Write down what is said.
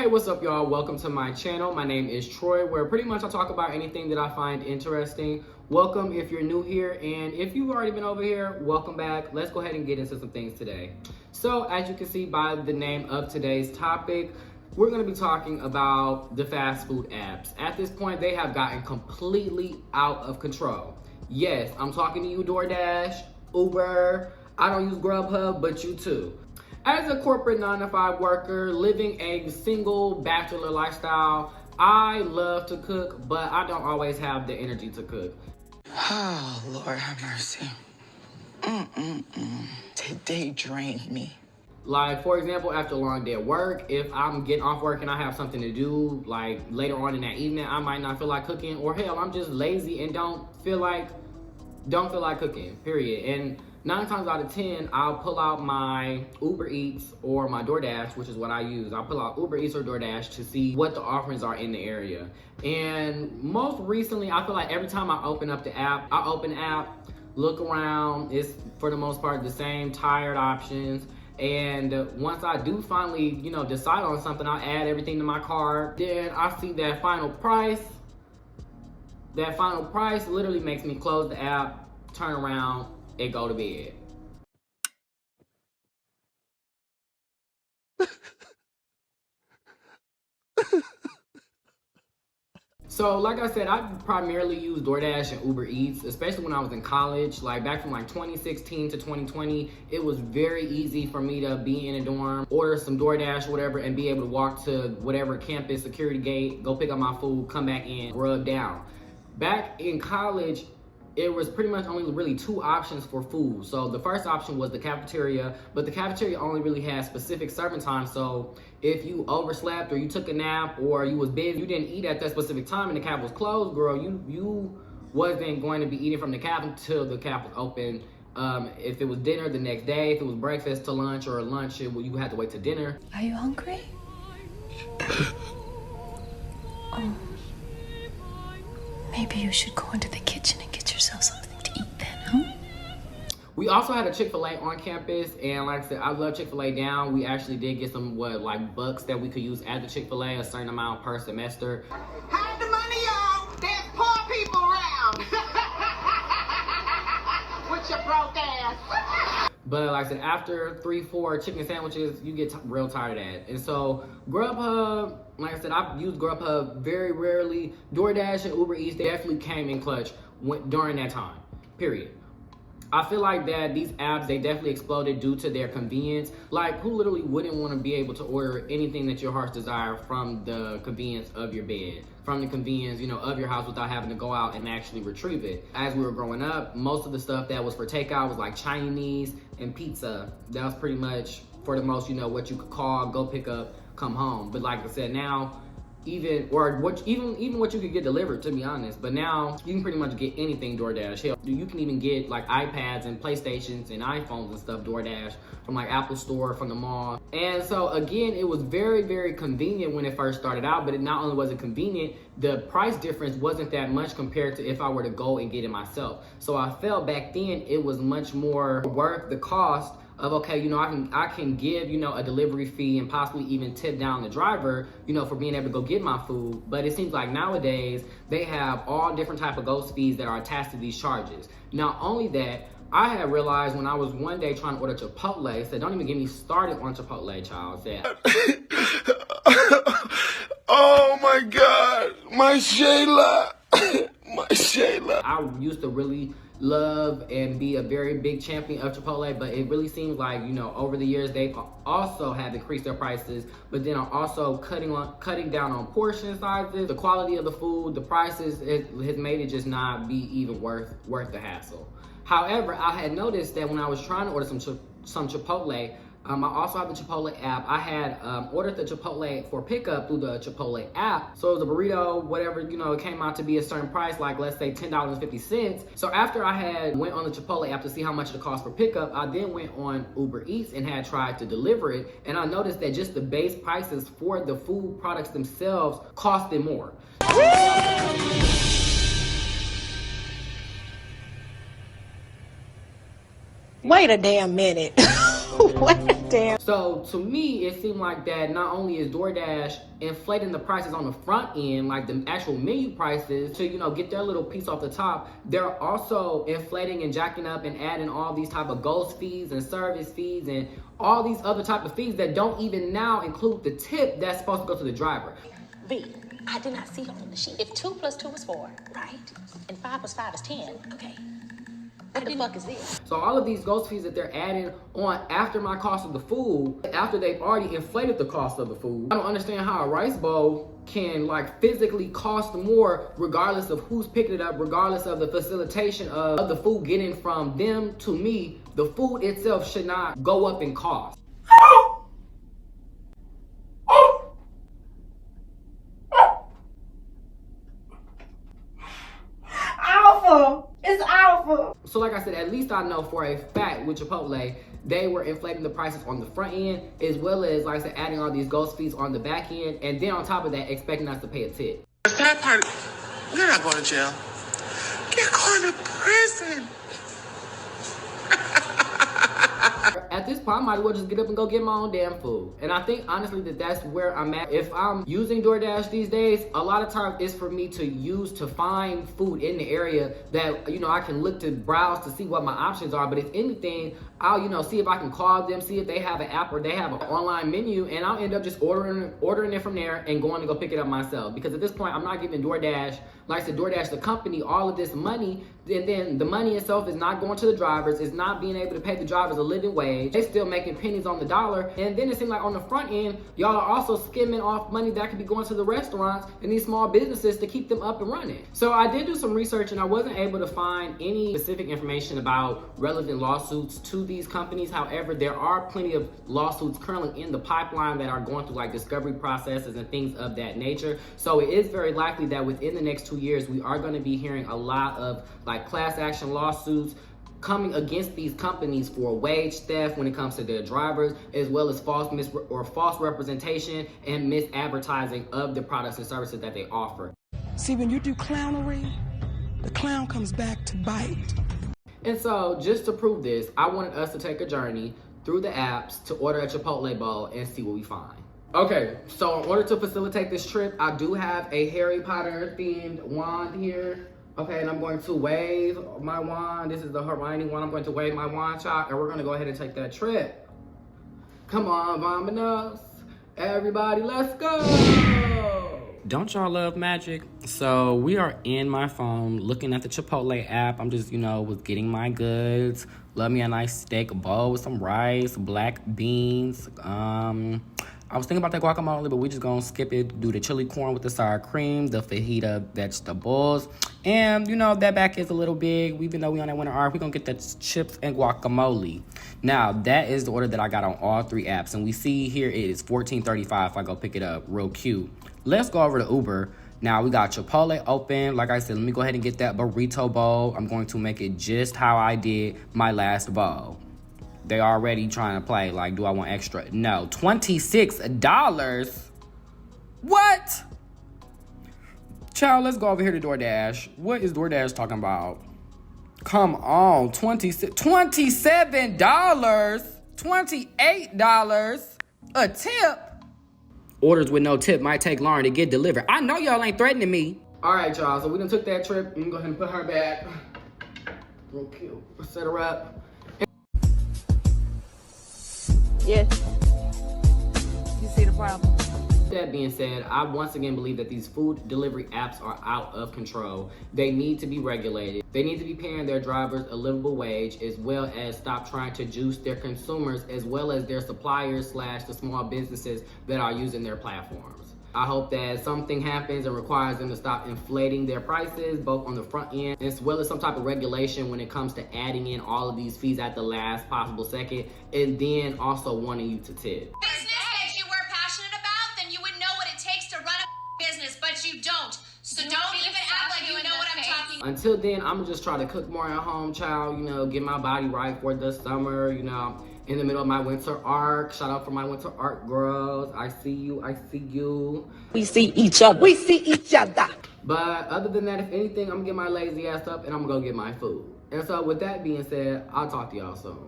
Hey, what's up, y'all? Welcome to my channel. My name is Troy, where pretty much I talk about anything that I find interesting. Welcome if you're new here, and if you've already been over here, welcome back. Let's go ahead and get into some things today. So, as you can see by the name of today's topic, we're going to be talking about the fast food apps. At this point, they have gotten completely out of control. Yes, I'm talking to you, DoorDash, Uber. I don't use Grubhub, but you too. As a corporate 9-to-5 worker, living a single bachelor lifestyle, I love to cook, but I don't always have the energy to cook. Oh, Lord have mercy. Today drained me. Like, for example, after a long day at work, if I'm getting off work and I have something to do, like later on in that evening, I might not feel like cooking, or hell, I'm just lazy and don't feel like cooking, period. And 9 times out of 10, I'll pull out my Uber Eats or my DoorDash, which is what I use. I'll pull out Uber Eats or DoorDash to see what the offerings are in the area. And most recently, I feel like every time I open up the app, look around, it's for the most part the same tired options. And once I do finally, decide on something, I'll add everything to my cart. Then I see that final price. That final price literally makes me close the app, turn around, and go to bed. So, like I said, I primarily use DoorDash and Uber Eats, especially when I was in college. Like back from like 2016 to 2020, it was very easy for me to be in a dorm, order some DoorDash or whatever, and be able to walk to whatever campus security gate, go pick up my food, come back in, rub down. Back in college, it was pretty much only really 2 options for food. So the first option was the cafeteria, but the cafeteria only really had specific serving times. So if you overslept or you took a nap or you was busy, you didn't eat at that specific time and the caf was closed, girl, you wasn't going to be eating from the caf until the caf was open. If it was dinner the next day, if it was breakfast to lunch or lunch, you had to wait to dinner. Are you hungry? Oh. Maybe you should go into the kitchen and get yourself something to eat then, huh? We also had a Chick-fil-A on campus, and like I said, I love Chick-fil-A down. We actually did get some, bucks that we could use at the Chick-fil-A, a certain amount per semester. Hide the money, y'all. There's poor people around. With your broke ass. But like I said, after 3-4 chicken sandwiches, you get real tired of that. And so Grubhub, like I said, I've used Grubhub very rarely. DoorDash and Uber Eats, they definitely came in clutch during that time, period. I feel like that these apps, they definitely exploded due to their convenience. Like, who literally wouldn't want to be able to order anything that your heart's desire from the convenience of your bed, from the convenience, of your house without having to go out and actually retrieve it? As we were growing up, most of the stuff that was for takeout was like Chinese and pizza. That was pretty much, for the most, what you could call, go pick up, come home. But like I said, now, even what you could get delivered, to be honest. But now you can pretty much get anything DoorDash. Hell, you can even get like iPads and PlayStations and iPhones and stuff DoorDash from like Apple Store, from the mall. And so again, it was very, very convenient when it first started out, but not only was it convenient, the price difference wasn't that much compared to if I were to go and get it myself. So I felt back then it was much more worth the cost of, okay, I can give, a delivery fee and possibly even tip down the driver, for being able to go get my food. But it seems like nowadays they have all different type of ghost fees that are attached to these charges. Not only that, I had realized when I was one day trying to order Chipotle, said, don't even get me started on Chipotle, child. Said, oh my God, my Shayla, my Shayla. I used to really love and be a very big champion of Chipotle, but it really seems like, over the years, they also have increased their prices, but then are also cutting down on portion sizes. The quality of the food, the prices, it has made it just not be even worth the hassle. However, I had noticed that when I was trying to order some Chipotle, I also have the Chipotle app. I had ordered the Chipotle for pickup through the Chipotle app. So the burrito, whatever, it came out to be a certain price, like let's say $10.50. So after I had went on the Chipotle app to see how much it cost for pickup, I then went on Uber Eats and had tried to deliver it. And I noticed that just the base prices for the food products themselves costed more. Wait a damn minute. Wait a Damn. So to me, it seemed like that not only is DoorDash inflating the prices on the front end, like the actual menu prices, to, you know, get their little piece off the top, they're also inflating and jacking up and adding all these type of ghost fees and service fees and all these other type of fees that don't even now include the tip that's supposed to go to the driver. V, I did not see on the sheet. If 2 + 2 is 4, right? And 5 + 5 is 10, okay. What the fuck is this? So all of these ghost fees that they're adding on after my cost of the food, after they've already inflated the cost of the food, I don't understand how a rice bowl can like physically cost more regardless of who's picking it up, regardless of the facilitation of the food getting from them to me. The food itself should not go up in cost. It's awful. So like I said, at least I know for a fact with Chipotle, they were inflating the prices on the front end, as well as, like I said, adding all these ghost fees on the back end, and then on top of that, expecting us to pay a tip. The sad part, you're not going to jail. You're going to prison. At this point, I might as well just get up and go get my own damn food. And I think, honestly, that that's where I'm at. If I'm using DoorDash these days, a lot of times it's for me to use to find food in the area that, you know, I can look to browse to see what my options are. But if anything, I'll, you know, see if I can call them, see if they have an app or they have an online menu, and I'll end up just ordering it from there and going to go pick it up myself. Because at this point, I'm not giving DoorDash, like I said, DoorDash, the company, all of this money, and then the money itself is not going to the drivers. It's not being able to pay the drivers a living wage. They're still making pennies on the dollar. And then it seems like on the front end, y'all are also skimming off money that could be going to the restaurants and these small businesses to keep them up and running. So I did do some research and I wasn't able to find any specific information about relevant lawsuits to these companies. However, there are plenty of lawsuits currently in the pipeline that are going through like discovery processes and things of that nature. So it is very likely that within the next 2 years, we are going to be hearing a lot of like class action lawsuits coming against these companies for wage theft when it comes to their drivers, as well as false representation and misadvertising of the products and services that they offer. See, when you do clownery, the clown comes back to bite. And so, just to prove this, I wanted us to take a journey through the apps to order a Chipotle bowl and see what we find. Okay, so in order to facilitate this trip, I do have a Harry Potter themed wand here. Okay, and I'm going to wave my wand. This is the Hermione wand. I'm going to wave my wand, child, and we're going to go ahead and take that trip. Come on, vamonos. Everybody, let's go. Don't y'all love magic? So we are in my phone looking at the Chipotle app. I'm just, was getting my goods. Love me a nice steak bowl with some rice, black beans. I was thinking about that guacamole, but we just gonna skip it. Do the chili corn with the sour cream, the fajita vegetables. And, that back is a little big. Even though we on that winter arc, we're gonna get the chips and guacamole. Now, that is the order that I got on all 3 apps. And we see here it is $14.35 if I go pick it up. Real cute. Let's go over to Uber. Now, we got Chipotle open. Like I said, let me go ahead and get that burrito bowl. I'm going to make it just how I did my last bowl. They already trying to play, like, do I want extra? No, $26? What? Child, let's go over here to DoorDash. What is DoorDash talking about? Come on, $27? $28? A tip? Orders with no tip might take longer to get delivered. I know y'all ain't threatening me. All right, y'all, so we done took that trip. I'm gonna go ahead and put her back. Real cute. Set her up. Yes. You see the problem? That being said, I once again believe that these food delivery apps are out of control. They need to be regulated. They need to be paying their drivers a livable wage, as well as stop trying to juice their consumers, as well as their suppliers / the small businesses that are using their platforms. I hope that something happens and requires them to stop inflating their prices, both on the front end, as well as some type of regulation when it comes to adding in all of these fees at the last possible second, and then also wanting you to tip. Business that you were passionate about, then you would know what it takes to run a business, but you don't. So don't even act like you know what I'm talking about. Until then, I'm gonna just try to cook more at home, child, get my body right for the summer, in the middle of my winter arc. Shout out for my winter arc girls. I see you. We see each other. We see each other. But other than that, if anything, I'm gonna get my lazy ass up and I'm gonna go get my food. And so with that being said, I'll talk to y'all soon.